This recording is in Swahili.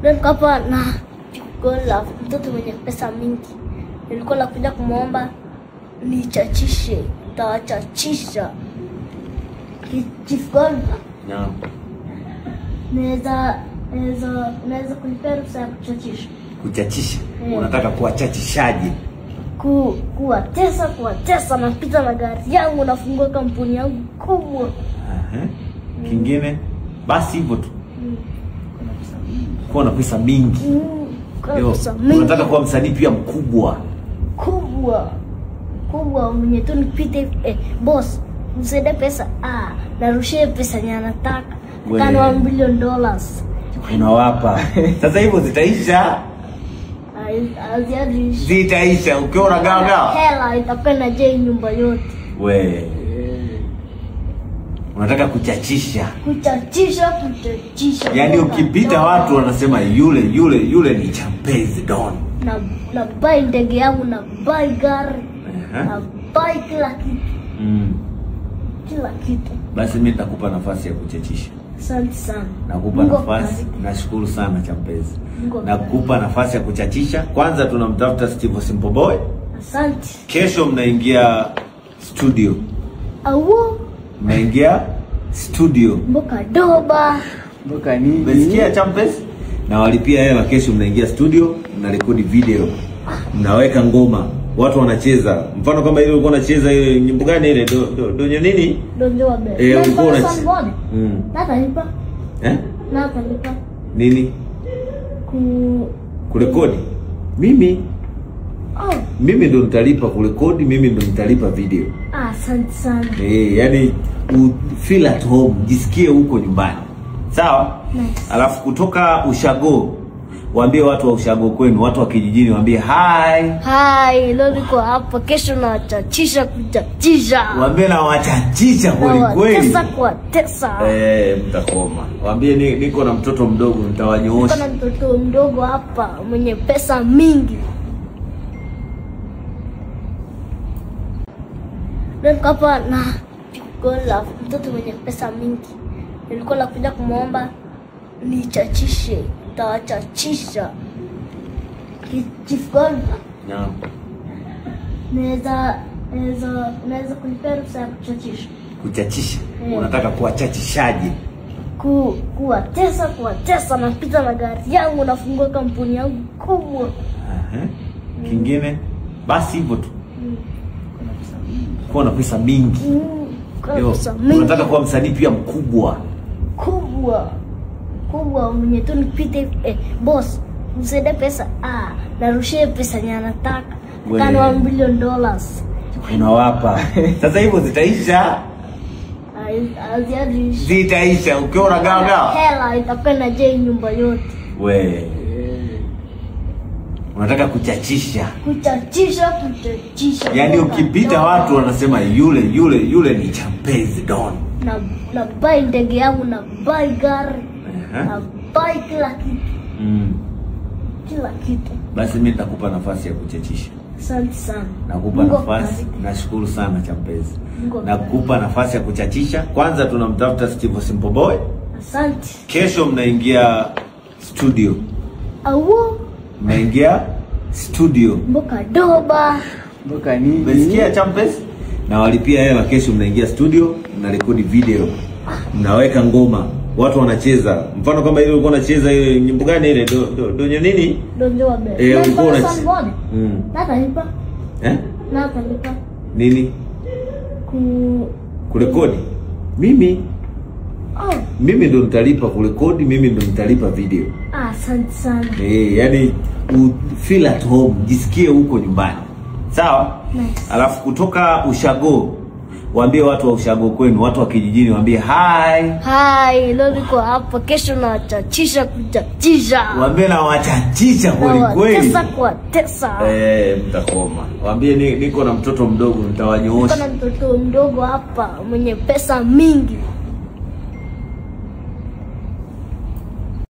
Ndio hapa na gola mtoto mwenye pesa mingi. Nilikuwa nakuja kumuomba nichachishe, tawachachisha. Chief Gold. Naam. Naweza kunipea ruhusa ya kuchachisha. Kuchachisha? Unataka kuwachachishaje? Kuwatesa napita na gari yangu, nafungua kampuni yangu kubwa. Kingine? Basi hivyo tu. Kuwa na pesa mingi. Unataka kuwa msanii pia mkubwa. Kubwa mwenye tu nipite boss, msaidie pesa. Narushie pesa ni anataka. Kama $1 billion. Unawapa. Sasa hivyo zitaisha. Zitaisha ukiona gaga. Hela itapenda je nyumba yote. Unataka kuchachisha. Kuchachisha. Yaani ukipita watu wanasema yule ni Champezi Don. Na buy ndege yangu, na buy gari. Na buy kila kitu. Kila kitu. Basi mimi nitakupa nafasi ya kuchachisha. Asante sana. Nakupa nafasi. Nashukuru sana Champezi. Nakupa nafasi ya kuchachisha. Kwanza tunamtafuta Steve Simple Boy. Asante. Kesho mnaingia studio. Mnaingia studio. Mboka doba. Mboka nini? Umesikia Champezi? Na walipia hela, kesho mnaingia studio, mnarekodi video. Mnaweka ngoma. Watu wanacheza. Mfano kama ile ulikuwa unacheza ile nyimbo gani ile? Donyo nini? Donyo wabe. Ulikuwa unacheza. Natalipa. Natalipa. Nini? Kurekodi. Mimi ndo nitalipa kurekodi, mimi ndo nitalipa video. Asante sana. Yani feel at home, jisikie huko nyumbani. Sawa? Nice. Alafu kutoka Ushago, waambie watu wa Ushago kwenu, watu wa kijijini waambie hi. Leo niko hapa, kesho na wachachisha kuchachisha. Waambie na wachachisha kweli. Kuwatesa. Mtakoma. Waambie niko na mtoto mdogo, nitawanyoosha. Niko na mtoto mdogo hapa mwenye pesa mingi. Ndio hapa na gola mtoto mwenye pesa mingi. Nilikuwa nakuja kumuomba nichachishe, tawachachisha. Chief Gold. Naam. Naweza kunipea ruhusa ya kuchachisha. Kuchachisha? Unataka kuwachachishaje? Kuwatesa napita na gari yangu, nafungua kampuni yangu kubwa. Kingine? Basi hivyo tu. Kuwa na pesa mingi. Unataka kuwa msanii pia mkubwa. Kubwa mwenye tu nipite boss, msaidie pesa. Narushie pesa ni anataka. Kama $1 billion. Unawapa. Sasa hivyo zitaisha. Zitaisha ukiona gaga. Hela itapenda je nyumba yote. Unataka kuchachisha. Kuchachisha. Yaani ukipita watu wanasema yule ni Champezi Don. Na buy ndege yangu, na buy gari. Na buy kila kitu. Kila kitu. Basi mimi nitakupa nafasi ya kuchachisha. Asante sana. Nakupa nafasi. Nashukuru sana Champezi. Nakupa nafasi ya kuchachisha. Kwanza tunamtafuta Steve Simple Boy. Asante. Kesho mnaingia studio. Mnaingia studio. Mboka doba. Mboka nini? Umesikia Champezi? Na walipia hela, kesho mnaingia studio, mnarekodi video. Mnaweka ngoma. Watu wanacheza. Mfano kama ile ulikuwa unacheza ile nyimbo gani ile? Donyo nini? Donyo wabe. Ulikuwa unacheza. Natalipa. Natalipa. Nini? Kurekodi. Mimi ndo nitalipa kurekodi, mimi ndo nitalipa video. Asante sana. Yani feel at home, jisikie huko nyumbani. Sawa? Nice. Alafu kutoka Ushago, waambie watu wa Ushago kwenu, watu wa kijijini waambie hi. Leo niko hapa, kesho na wachachisha kuchachisha. Waambie na wachachisha kweli. Kuwatesa. Mtakoma. Waambie niko na mtoto mdogo, nitawanyoosha. Niko na mtoto mdogo hapa mwenye pesa mingi.